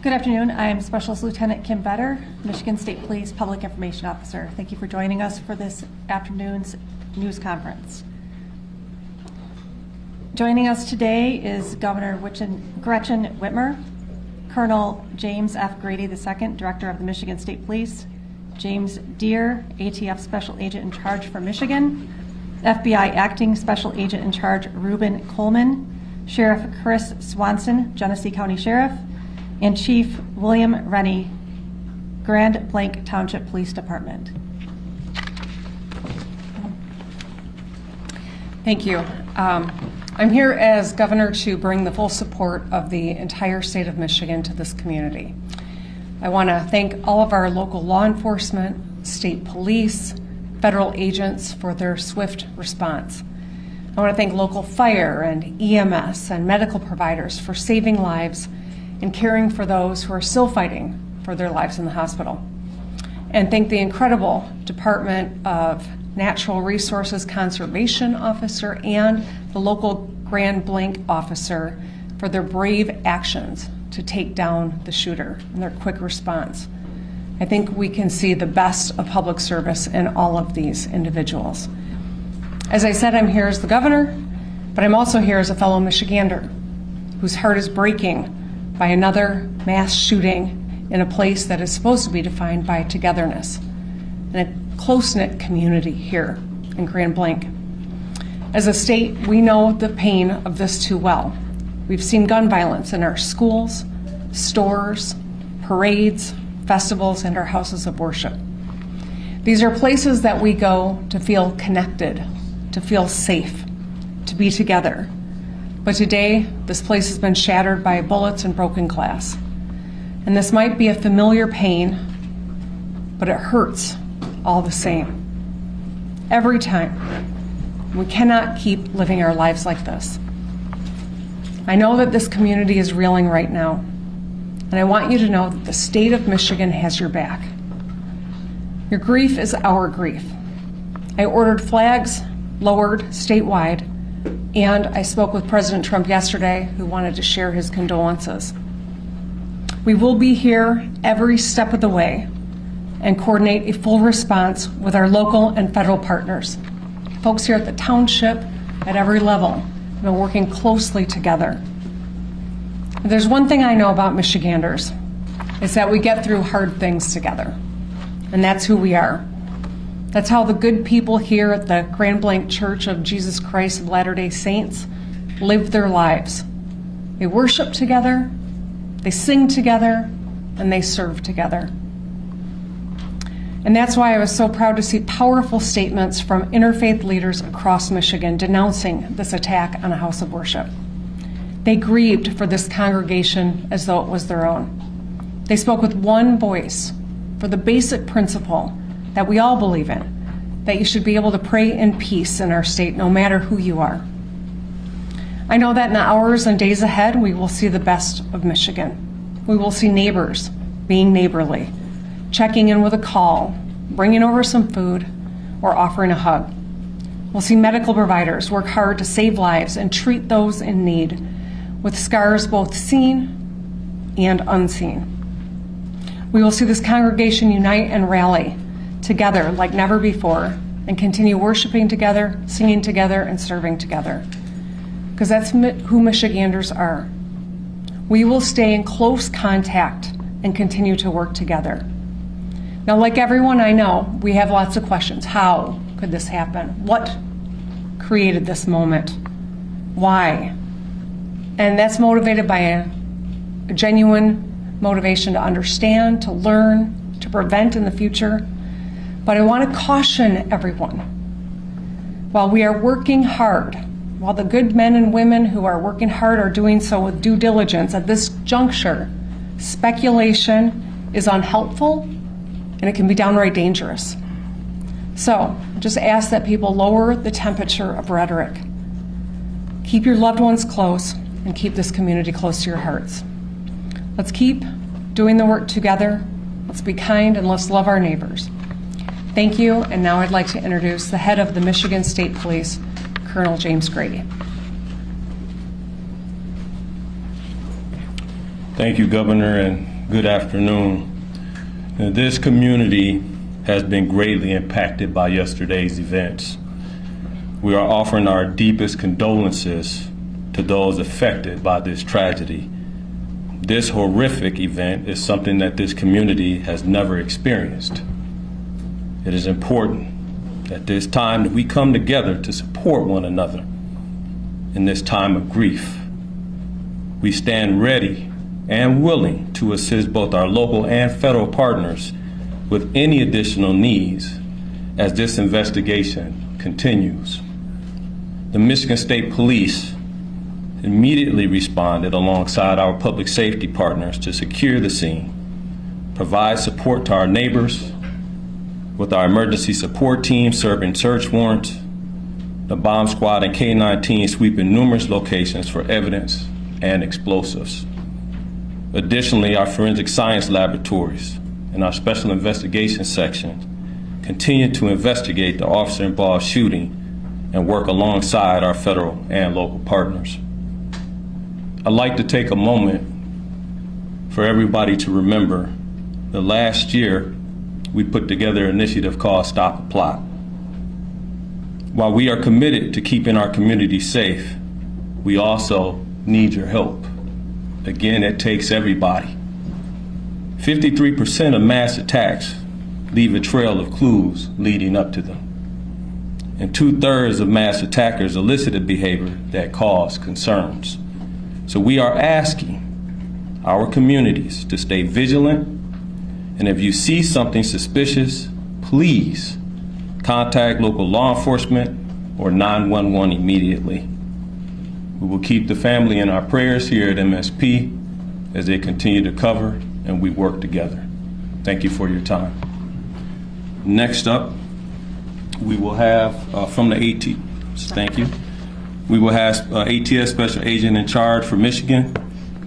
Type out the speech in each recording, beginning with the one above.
Good afternoon. I am Specialist Lieutenant Kim Better, Michigan State Police Public Information Officer. Thank you for joining us for this afternoon's news conference. Joining us today is Governor Gretchen Whitmer, Colonel James F. Grady II, Director of the Michigan State Police, James Deere, ATF Special Agent in Charge for Michigan, FBI Acting Special Agent in Charge Reuben Coleman, Sheriff Chris Swanson, Genesee County Sheriff, and Chief William Rennie, Grand Blanc Township Police Department. Thank you. I'm here as governor to bring the full support of the entire state of Michigan to this community. I want to thank all of our local law enforcement, state police, federal agents for their swift response. I want to thank local fire and EMS and medical providers for saving lives and caring for those who are still fighting for their lives in the hospital. And thank the incredible Department of Natural Resources Conservation Officer and the local Grand Blanc officer for their brave actions to take down the shooter and their quick response. I think we can see the best of public service in all of these individuals. As I said, I'm here as the governor, but I'm also here as a fellow Michigander whose heart is breaking by another mass shooting in a place that is supposed to be defined by togetherness and a close-knit community here in Grand Blanc. As a state, we know the pain of this too well. We've seen gun violence in our schools, stores, parades, festivals, and our houses of worship. These are places that we go to feel connected, to feel safe, to be together. But today, this place has been shattered by bullets and broken glass. And this might be a familiar pain, but it hurts all the same. Every time. We cannot keep living our lives like this. I know that this community is reeling right now, and I want you to know that the state of Michigan has your back. Your grief is our grief. I ordered flags lowered statewide, and I spoke with President Trump yesterday, who wanted to share his condolences. We will be here every step of the way and coordinate a full response with our local and federal partners. Folks here at the township, at every level, have been working closely together. If there's one thing I know about Michiganders, it's that we get through hard things together, and that's who we are. That's how the good people here at the Grand Blanc Church of Jesus Christ of Latter-day Saints live their lives. They worship together, they sing together, and they serve together. And that's why I was so proud to see powerful statements from interfaith leaders across Michigan denouncing this attack on a house of worship. They grieved for this congregation as though it was their own. They spoke with one voice for the basic principle that we all believe in, that you should be able to pray in peace in our state no matter who you are. I know that in the hours and days ahead, we will see the best of Michigan. We will see neighbors being neighborly, checking in with a call, bringing over some food, or offering a hug. We'll see medical providers work hard to save lives and treat those in need, with scars both seen and unseen. We will see this congregation unite and rally together like never before and continue worshiping together, singing together, and serving together. Because that's who Michiganders are. We will stay in close contact and continue to work together. Now, like everyone I know, we have lots of questions. How could this happen? What created this moment? Why? And that's motivated by a genuine motivation to understand, to learn, to prevent in the future. But I want to caution everyone. While we are working hard, while the good men and women who are working hard are doing so with due diligence at this juncture, speculation is unhelpful and it can be downright dangerous. So just ask that people lower the temperature of rhetoric. Keep your loved ones close and keep this community close to your hearts. Let's keep doing the work together. Let's be kind and let's love our neighbors. Thank you, and now I'd like to introduce the head of the Michigan State Police, Colonel James Grady. Thank you, Governor, and Good afternoon. Now, this community has been greatly impacted by yesterday's events. We are offering our deepest condolences to those affected by this tragedy. This horrific event is something that this community has never experienced. It is important at this time that we come together to support one another in this time of grief. We stand ready and willing to assist both our local and federal partners with any additional needs as this investigation continues. The Michigan State Police immediately responded alongside our public safety partners to secure the scene, provide support to our neighbors with our emergency support team serving search warrants, the bomb squad and K-9 team sweeping numerous locations for evidence and explosives. Additionally, our forensic science laboratories and our special investigations section continue to investigate the officer-involved shooting and work alongside our federal and local partners. I'd like to take a moment for everybody to remember that last year we put together an initiative called Stop a Plot. While we are committed to keeping our community safe, we also need your help. Again, it takes everybody. 53% of mass attacks leave a trail of clues leading up to them. And 2/3 of mass attackers elicited behavior that caused concerns. So we are asking our communities to stay vigilant, and if you see something suspicious, please contact local law enforcement or 911 immediately. We will keep the family in our prayers here at MSP as they continue to cover and we work together. Thank you for your time. Next up, we will have from the thank you. We will have ATS Special Agent in Charge for Michigan,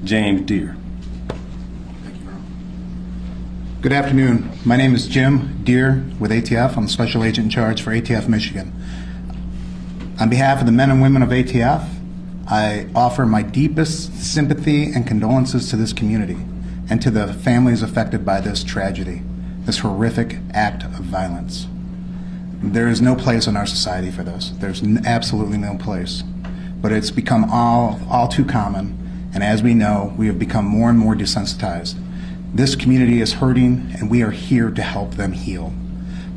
James Deere. Good afternoon. My name is Jim Deere with ATF. I'm the Special Agent in Charge for ATF Michigan. On behalf of the men and women of ATF, I offer my deepest sympathy and condolences to this community and to the families affected by this tragedy, this horrific act of violence. There is no place in our society for this. There's absolutely no place. But it's become all too common, and as we know, we have become more and more desensitized. This community is hurting, and we are here to help them heal.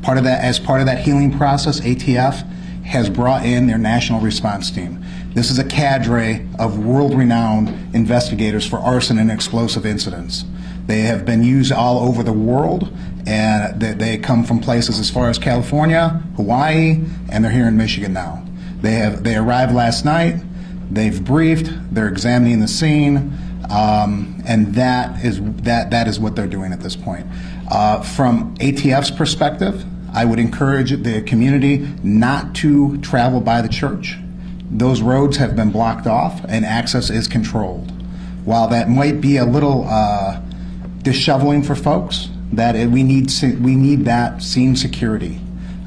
As part of that healing process, ATF has brought in their national response team. This is a cadre of world-renowned investigators for arson and explosive incidents. They have been used all over the world, and they come from places as far as California, Hawaii, and they're here in Michigan now. They arrived last night, they've briefed, they're examining the scene, and that is what they're doing at this point. From ATF's perspective, I would encourage the community not to travel by the church. Those roads have been blocked off and access is controlled. While that might be a little disheveling for folks, we need that scene security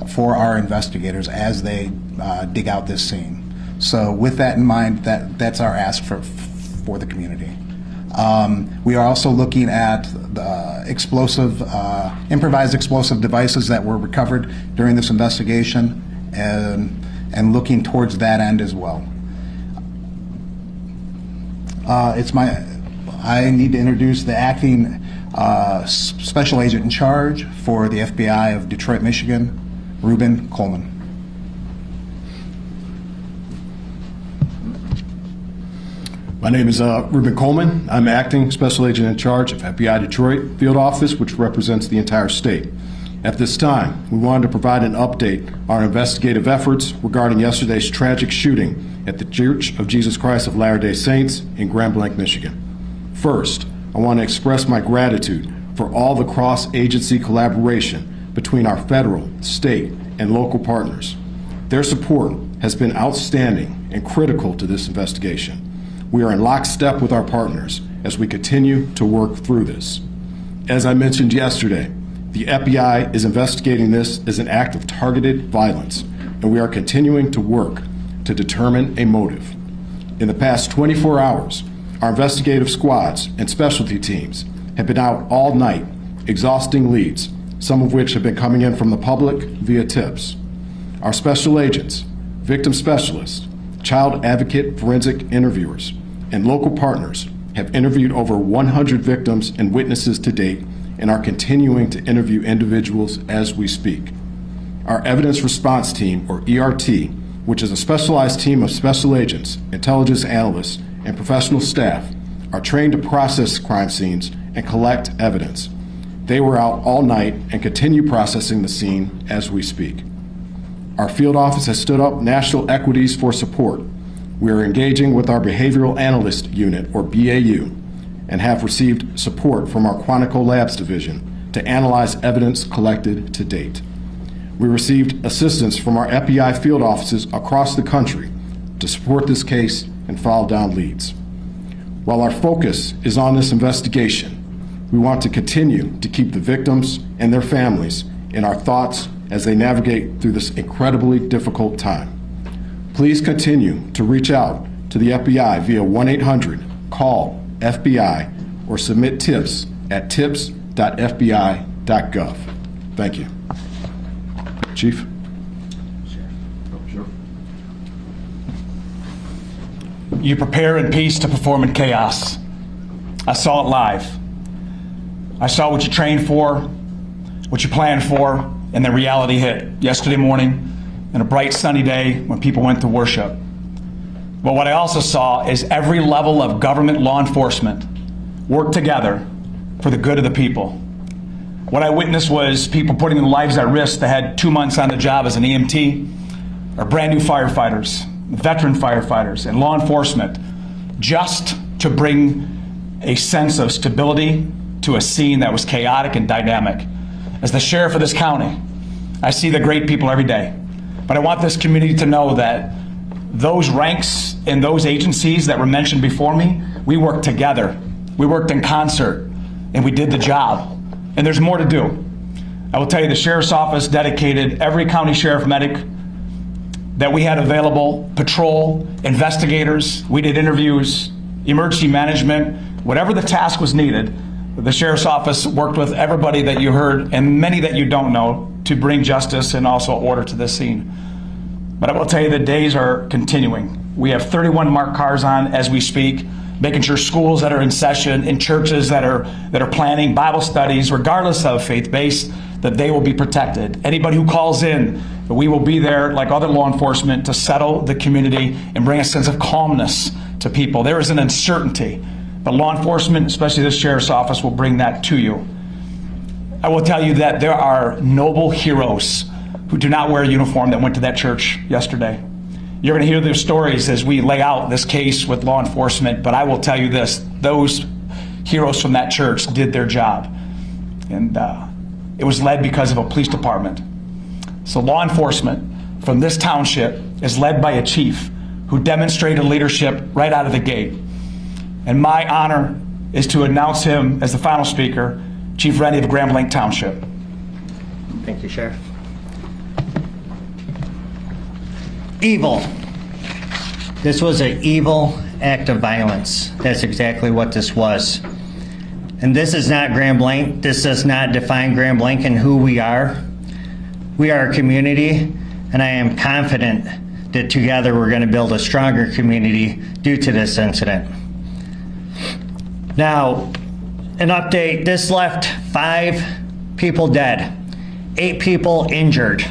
for our investigators as they dig out this scene. So with that in mind, that's our ask for the community. We are also looking at the improvised explosive devices that were recovered during this investigation and looking towards that end as well. I need to introduce the acting Special Agent in Charge for the FBI of Detroit, Michigan, Reuben Coleman. My name is Reuben Coleman. I'm acting Special Agent in Charge of FBI Detroit Field Office, which represents the entire state. At this time, we wanted to provide an update on our investigative efforts regarding yesterday's tragic shooting at the Church of Jesus Christ of Latter-day Saints in Grand Blanc, Michigan. First, I want to express my gratitude for all the cross-agency collaboration between our federal, state, and local partners. Their support has been outstanding and critical to this investigation. We are in lockstep with our partners as we continue to work through this. As I mentioned yesterday, the FBI is investigating this as an act of targeted violence, and we are continuing to work to determine a motive. In the past 24 hours, our investigative squads and specialty teams have been out all night, exhausting leads, some of which have been coming in from the public via tips. Our special agents, victim specialists, child advocate forensic interviewers, and local partners have interviewed over 100 victims and witnesses to date and are continuing to interview individuals as we speak. Our Evidence Response Team, or ERT, which is a specialized team of special agents, intelligence analysts, and professional staff, are trained to process crime scenes and collect evidence. They were out all night and continue processing the scene as we speak. Our field office has stood up national equities for support. We are engaging with our Behavioral Analyst Unit, or BAU, and have received support from our Quantico Labs Division to analyze evidence collected to date. We received assistance from our FBI field offices across the country to support this case and follow down leads. While our focus is on this investigation, we want to continue to keep the victims and their families in our thoughts as they navigate through this incredibly difficult time. Please continue to reach out to the FBI via 1-800-CALL-FBI or submit tips at tips.fbi.gov. Thank you. Chief? You prepare in peace to perform in chaos. I saw it live. I saw what you trained for, what you planned for, and the reality hit yesterday morning on a bright sunny day when people went to worship. But what I also saw is every level of government law enforcement work together for the good of the people. What I witnessed was people putting their lives at risk that had 2 months on the job as an EMT, or brand new firefighters, veteran firefighters, and law enforcement, just to bring a sense of stability to a scene that was chaotic and dynamic. As the sheriff of this county, I see the great people every day. But I want this community to know that those ranks and those agencies that were mentioned before me, we worked together. We worked in concert, and we did the job. And there's more to do. I will tell you, the sheriff's office dedicated every county sheriff medic that we had available, patrol, investigators, we did interviews, emergency management, whatever the task was needed. The sheriff's office worked with everybody that you heard and many that you don't know to bring justice and also order to this scene. But I will tell you, the days are continuing. We have 31 marked cars on as we speak, making sure schools that are in session, in churches that are planning Bible studies, regardless of faith-based, that they will be protected. Anybody who calls in, we will be there like other law enforcement to settle the community and bring a sense of calmness to people. There is an uncertainty, but law enforcement, especially this sheriff's office, will bring that to you. I will tell you that there are noble heroes who do not wear a uniform that went to that church yesterday. You're going to hear their stories as we lay out this case with law enforcement, but I will tell you this, those heroes from that church did their job. And it was led because of a police department. So law enforcement from this township is led by a chief who demonstrated leadership right out of the gate. And my honor is to announce him as the final speaker, Chief Rennie of Grand Blanc Township. Thank you, Sheriff. Evil. This was an evil act of violence. That's exactly what this was. And this is not Grand Blanc. This does not define Grand Blanc and who we are. We are a community, and I am confident that together we're going to build a stronger community due to this incident. Now, an update. This left 5 people dead, 8 people injured.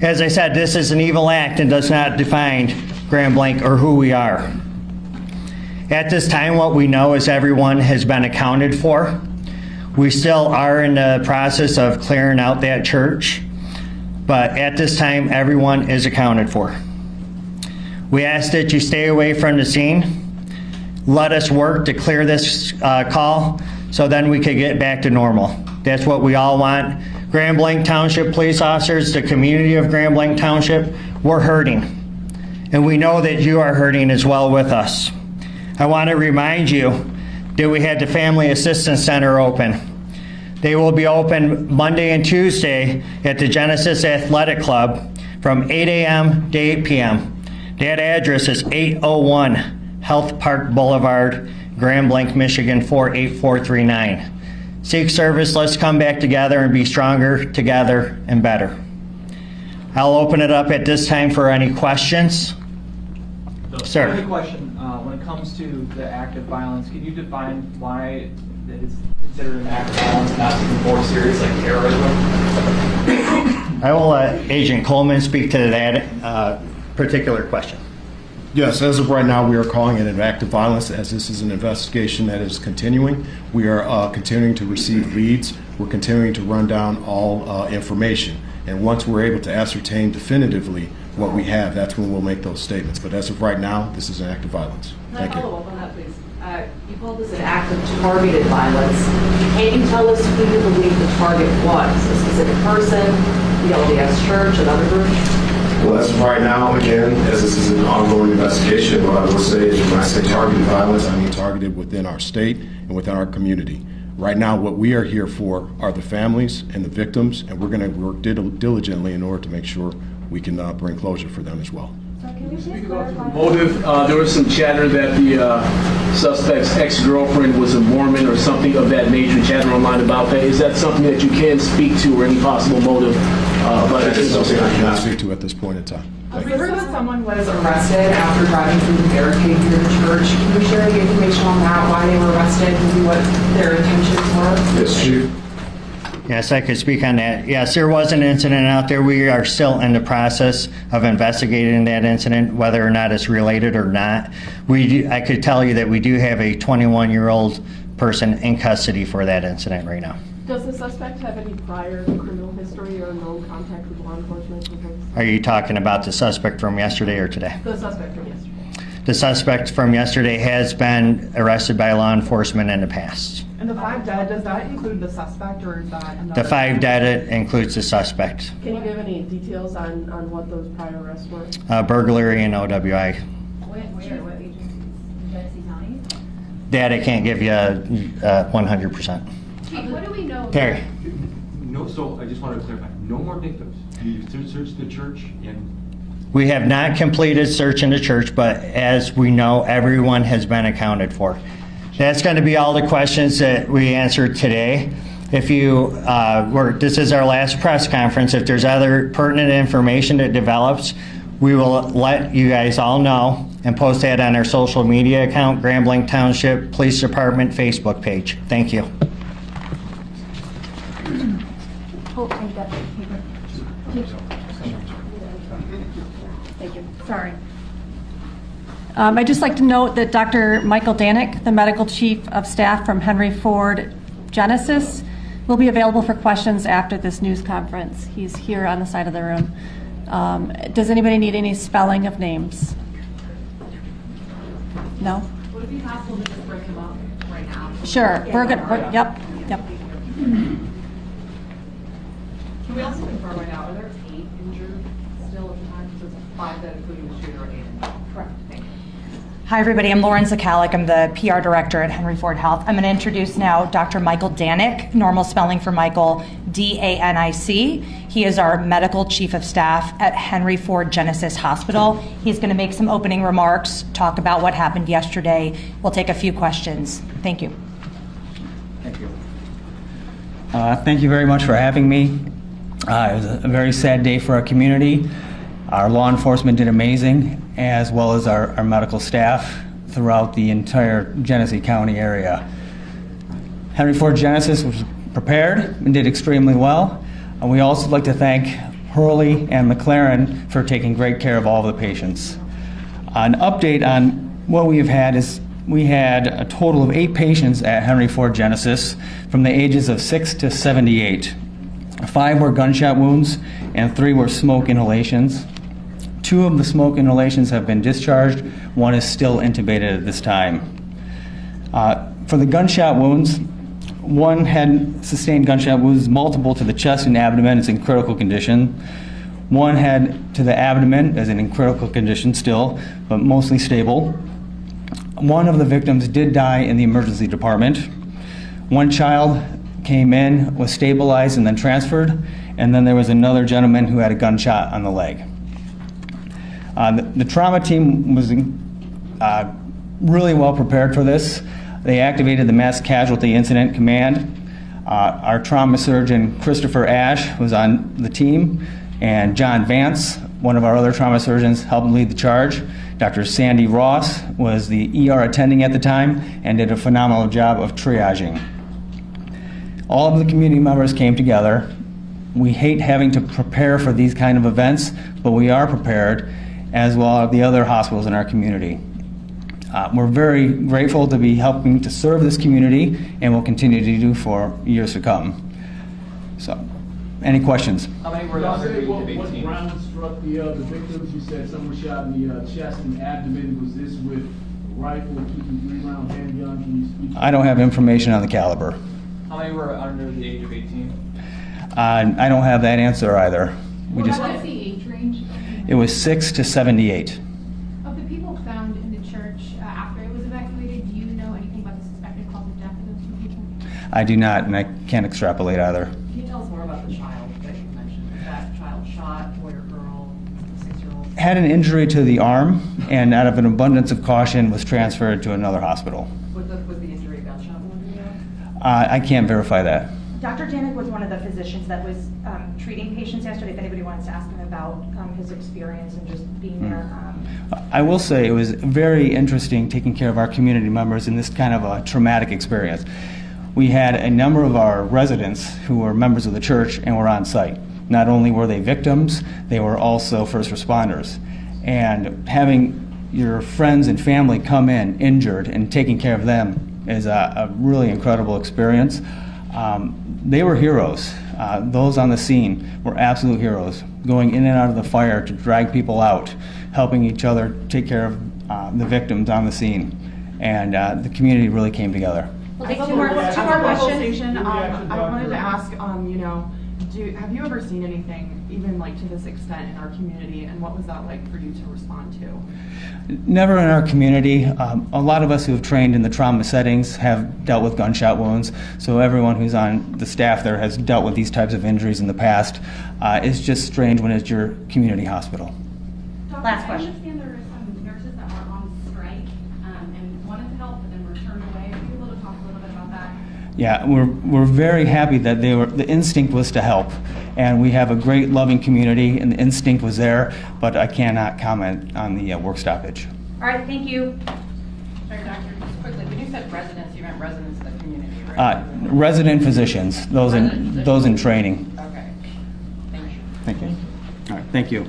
As I said, this is an evil act and does not define Grand Blanc or who we are. At this time, what we know is everyone has been accounted for. We still are in the process of clearing out that church, but at this time, everyone is accounted for. We ask that you stay away from the scene. Let us work to clear this call so then we could get back to normal. That's what we all want. Grand Blanc Township police officers, the community of Grand Blanc Township, we're hurting. And we know that you are hurting as well with us. I want to remind you that we had the Family Assistance Center open. They will be open Monday and Tuesday at the Genesis Athletic Club from 8 a.m. to 8 p.m. That address is 801 Health Park Boulevard, Grand Blanc, Michigan 48439. Seek service, let's come back together and be stronger together and better. I'll open it up at this time for any questions. Sir. I have a question. When it comes to the act of violence, can you define why it is considered an act of violence, not something more serious like terrorism? I will let Agent Coleman speak to that particular question. Yes, as of right now, we are calling it an act of violence as this is an investigation that is continuing. We are continuing to receive leads. We're continuing to run down all information. And once we're able to ascertain definitively what we have, that's when we'll make those statements. But as of right now, this is an act of violence. Thank Can I follow you. up on that, please? You called this an act of targeted violence. Can you tell us who you believe the target was? A specific person, the LDS Church, another group? Well, as of right now, again, as this is an ongoing investigation, what I will say is when I say targeted violence, I mean targeted within our state and within our community. Right now, what we are here for are the families and the victims, and we're going to work diligently in order to make sure we can bring closure for them as well. Motive, there was some chatter that the suspect's ex-girlfriend was a Mormon or something of that nature, chatter online about that. Is that something that you can speak to or any possible motive? That is something I cannot speak to at this point in time. We heard that someone was arrested after driving through the barricade near the church. Can you share any information on that, why they were arrested, maybe what their intentions were? Yes, Chief. Yes, I could speak on that. Yes, there was an incident out there. We are still in the process of investigating that incident, whether or not it's related or not. I could tell you that we do have a 21-year-old person in custody for that incident right now. Does the suspect have any prior criminal history or no contact with law enforcement? Are you talking about the suspect from yesterday or today? The suspect from yesterday. The suspect from yesterday has been arrested by law enforcement in the past. And the 5 dead, does that include the suspect or is that another? The 5 dead includes the suspect. Can you give any details on what those prior arrests were? Burglary and OWI. What agencies? Genesee County? That I can't give you 100%. Chief, what do we know? Terry. No, so I just wanted to clarify, no more victims. You searched the church and... We have not completed search in the church, but as we know, everyone has been accounted for. That's going to be all the questions that we answered today. If you this is our last press conference. If there's other pertinent information that develops, we will let you guys all know and post that on our social media account, Grand Blanc Township Police Department Facebook page. Thank you. Thank you. Sorry. I'd just like to note that Dr. Michael Danick, the Medical Chief of Staff from Henry Ford Genesis, will be available for questions after this news conference. He's here on the side of the room. Does anybody need any spelling of names? No? Would it be possible to just bring him up right now? Sure. We're good. Yep. Can we also confirm right now, are there 8 injured still at the time? So it's 5 dead, including the shooter, and 8 injured? Correct. Thank you. Hi, everybody. I'm Lauren Zakalik. I'm the PR director at Henry Ford Health. I'm going to introduce now Dr. Michael Danick, normal spelling for Michael, D-A-N-I-C. He is our medical chief of staff at Henry Ford Genesis Hospital. He's going to make some opening remarks, talk about what happened yesterday. We'll take a few questions. Thank you. Thank you. Thank you very much for having me. It was a very sad day for our community. Our law enforcement did amazing, as well as our medical staff throughout the entire Genesee County area. Henry Ford Genesis was prepared and did extremely well. And we also like to thank Hurley and McLaren for taking great care of all of the patients. An update on what we have had is we had a total of 8 patients at Henry Ford Genesis from the ages of 6 to 78. 5 were gunshot wounds and 3 were smoke inhalations. 2 of the smoke inhalations have been discharged. 1 is still intubated at this time. For the gunshot wounds, 1 had sustained gunshot wounds, multiple to the chest and abdomen, is in critical condition. 1 had to the abdomen, is in critical condition still, but mostly stable. 1 of the victims did die in the emergency department. 1 child came in, was stabilized, and then transferred. And then there was another gentleman who had a gunshot on the leg. The trauma team was really well prepared for this. They activated the Mass Casualty Incident Command. Our trauma surgeon, Christopher Ash, was on the team, and John Vance, one of our other trauma surgeons, helped lead the charge. Dr. Sandy Ross was the ER attending at the time and did a phenomenal job of triaging. All of the community members came together. We hate having to prepare for these kind of events, but we are prepared, as well as the other hospitals in our community. We're very grateful to be helping to serve this community, and will continue to do for years to come. So, any questions? How many were under the age of 18? What round struck the victims? You said some were shot in the chest and abdomen. Was this with a rifle, 2-3-round handgun? Can you speak? I don't have information on the caliber. How many were under the age of 18? I don't have that answer either. What was the age range? It was 6 to 78. Of the people found in the church after it was evacuated, do you know anything about the suspected cause of death of those two people? I do not, and I can't extrapolate either. Can you tell us more about the child that you mentioned? Was that child shot, boy or girl, 6-year-old? Had an injury to the arm, and out of an abundance of caution was transferred to another hospital. Was the injury a gunshot wound? Do you know? I can't verify that. Dr. Janik was one of the physicians that was treating patients yesterday. If anybody wants to ask him about his experience and just being there. I will say it was very interesting taking care of our community members in this kind of a traumatic experience. We had a number of our residents who were members of the church and were on site. Not only were they victims, they were also first responders. And having your friends and family come in injured and taking care of them is a really incredible experience. They were heroes. Those on the scene were absolute heroes, going in and out of the fire to drag people out, helping each other take care of the victims on the scene. And the community really came together. We'll take two more questions. I wanted to ask, have you ever seen anything even like to this extent in our community, and what was that like for you to respond to? Never in our community. A lot of us who have trained in the trauma settings have dealt with gunshot wounds, so everyone who's on the staff there has dealt with these types of injuries in the past. It's just strange when it's your community hospital. Last question. I understand there are some nurses that are on strike and wanted to help, but then were turned away. Are you able to talk a little bit about that? Yeah, we're very happy that the instinct was to help, and we have a great loving community, and the instinct was there, but I cannot comment on the work stoppage. All right, thank you. Sorry, doctor, just quickly, when you said residents, you meant residents of the community, right? Resident physicians, those in training. Okay. Thank you. Thank you. All right, thank you.